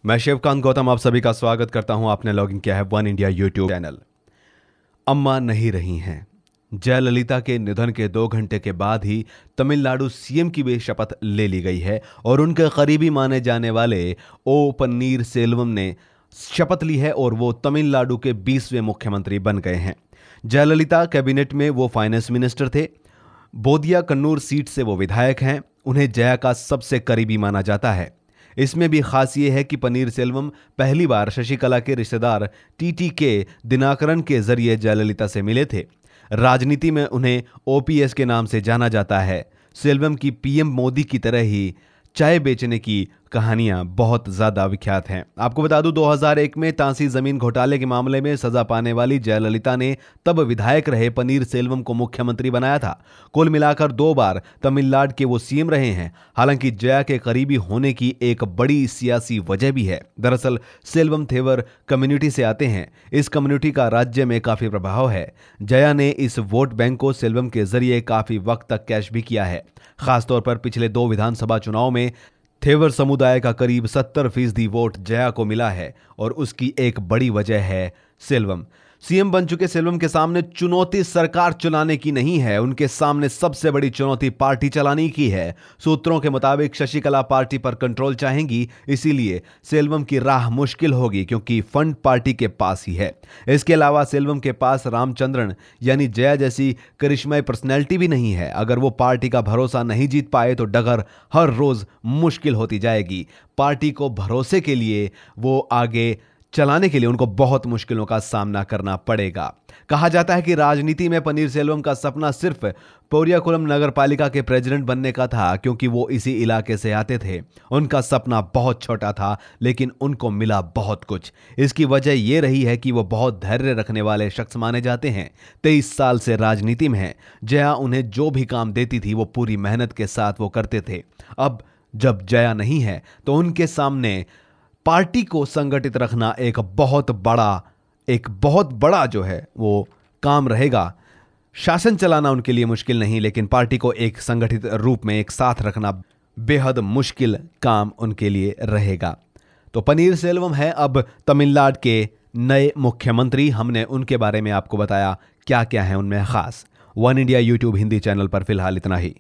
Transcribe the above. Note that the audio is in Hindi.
मैं शिवकांत गौतम आप सभी का स्वागत करता हूं। आपने लॉगिन किया है वन इंडिया यूट्यूब चैनल। अम्मा नहीं रही हैं। जयललिता के निधन के 2 घंटे के बाद ही तमिलनाडु सीएम की भी शपथ ले ली गई है और उनके करीबी माने जाने वाले ओ पन्नीर सेल्वम ने शपथ ली है और वो तमिलनाडु के 20वें मुख्यमंत्री बन गए हैं। जयललिता कैबिनेट में वो फाइनेंस मिनिस्टर थे। बोदिया कन्नूर सीट से वो विधायक हैं। उन्हें जया का सबसे करीबी माना जाता है। इसमें भी खास ये है कि पनीर सेल्वम पहली बार शशिकला के रिश्तेदार टीटी के दिनाकरन के जरिए जयललिता से मिले थे। राजनीति में उन्हें ओपीएस के नाम से जाना जाता है। सेल्वम की पीएम मोदी की तरह ही चाय बेचने की कहानियां बहुत ज्यादा विख्यात हैं। आपको बता दूं 2001 में तांसी जमीन घोटाले के मामले में सजा पाने वाली जयललिता ने तब विधायक रहे पनीर सेल्वम को मुख्यमंत्री बनाया था। कुल मिलाकर 2 बार तमिलनाडु के वो सीएम रहे हैं। हालांकि जया के करीबी होने की एक बड़ी सियासी वजह भी है। दरअसल सेल्वम थेवर कम्युनिटी से आते हैं। इस कम्युनिटी का राज्य में काफी प्रभाव है। जया ने इस वोट बैंक को सेल्वम के जरिए काफी वक्त तक कैश भी किया है। खासतौर पर पिछले 2 विधानसभा चुनाव में थेवर समुदाय का करीब 70% वोट जया को मिला है और उसकी एक बड़ी वजह है सेल्वम। सीएम बन चुके सेल्वम के सामने चुनौती सरकार चलाने की नहीं है, उनके सामने सबसे बड़ी चुनौती पार्टी चलाने की है। सूत्रों के मुताबिक शशिकला पार्टी पर कंट्रोल चाहेंगी, इसीलिए सेल्वम की राह मुश्किल होगी क्योंकि फंड पार्टी के पास ही है। इसके अलावा सेल्वम के पास रामचंद्रन यानी जया जैसी करिश्माई पर्सनैलिटी भी नहीं है। अगर वो पार्टी का भरोसा नहीं जीत पाए तो डगर हर रोज मुश्किल होती जाएगी। पार्टी को भरोसे के लिए वो आगे चलाने के लिए उनको बहुत मुश्किलों का सामना करना पड़ेगा। कहा जाता है कि राजनीति में पनीर सेल्वम का सपना सिर्फ पोरियाकुलम नगर पालिका के प्रेसिडेंट बनने का था क्योंकि वो इसी इलाके से आते थे। उनका सपना बहुत छोटा था लेकिन उनको मिला बहुत कुछ। इसकी वजह यह रही है कि वो बहुत धैर्य रखने वाले शख्स माने जाते हैं। 23 साल से राजनीति में हैं। जया उन्हें जो भी काम देती थी वो पूरी मेहनत के साथ वो करते थे। अब जब जया नहीं है तो उनके सामने पार्टी को संगठित रखना एक बहुत बड़ा जो है वो काम रहेगा। शासन चलाना उनके लिए मुश्किल नहीं, लेकिन पार्टी को एक संगठित रूप में एक साथ रखना बेहद मुश्किल काम उनके लिए रहेगा। तो पनीर सेल्वम है अब तमिलनाडु के नए मुख्यमंत्री। हमने उनके बारे में आपको बताया क्या क्या है उनमें खास। One India YouTube Hindi channel पर फिलहाल इतना ही।